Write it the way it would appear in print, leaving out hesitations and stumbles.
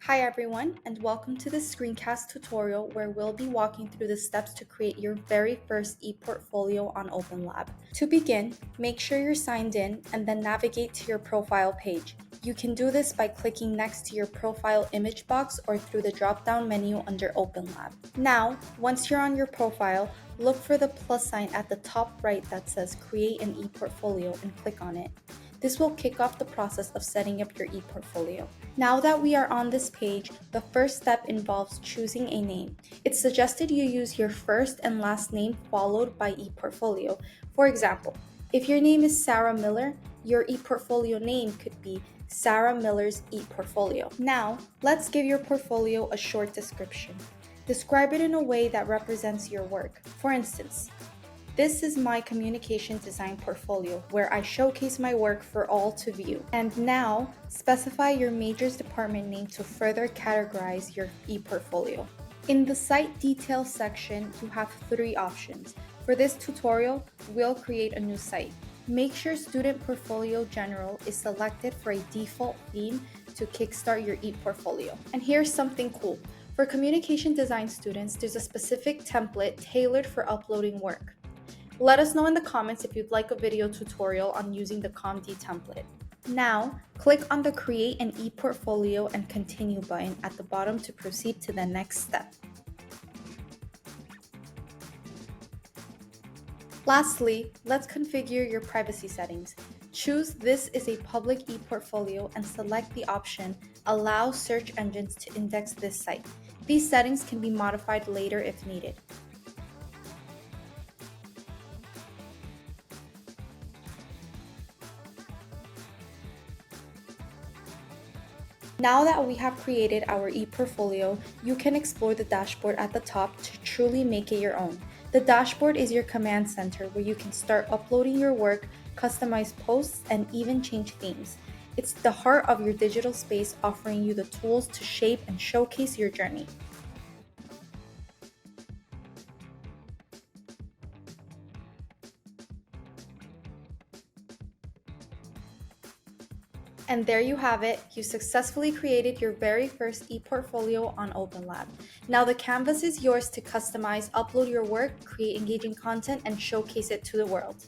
Hi everyone, and welcome to this screencast tutorial where we'll be walking through the steps to create your very first e-portfolio on OpenLab. To begin, make sure you're signed in and then navigate to your profile page. You can do this by clicking next to your profile image box or through the drop-down menu under OpenLab. Now, once you're on your profile, look for the plus sign at the top right that says Create an e-portfolio and click on it. This will kick off the process of setting up your e-portfolio. Now that we are on this page, the first step involves choosing a name. It's suggested you use your first and last name followed by e-portfolio. For example, if your name is Sarah Miller, your e-portfolio name could be Sarah Miller's e-portfolio. Now, let's give your portfolio a short description. Describe it in a way that represents your work. For instance, this is my communication design portfolio where I showcase my work for all to view. And now, specify your major's department name to further categorize your e-portfolio. In the site details section, you have three options. For this tutorial, we'll create a new site. Make sure Student Portfolio General is selected for a default theme to kickstart your e-portfolio. And here's something cool. For communication design students, there's a specific template tailored for uploading work. Let us know in the comments if you'd like a video tutorial on using the ComD template. Now, click on the Create an e-portfolio and Continue button at the bottom to proceed to the next step. Lastly, let's configure your privacy settings. Choose This is a public e-portfolio and select the option Allow search engines to index this site. These settings can be modified later if needed. Now that we have created our e-portfolio, you can explore the dashboard at the top to truly make it your own. The dashboard is your command center where you can start uploading your work, customize posts, and even change themes. It's the heart of your digital space, offering you the tools to shape and showcase your journey. And there you have it. You successfully created your very first e-portfolio on OpenLab. Now the canvas is yours to customize, upload your work, create engaging content, and showcase it to the world.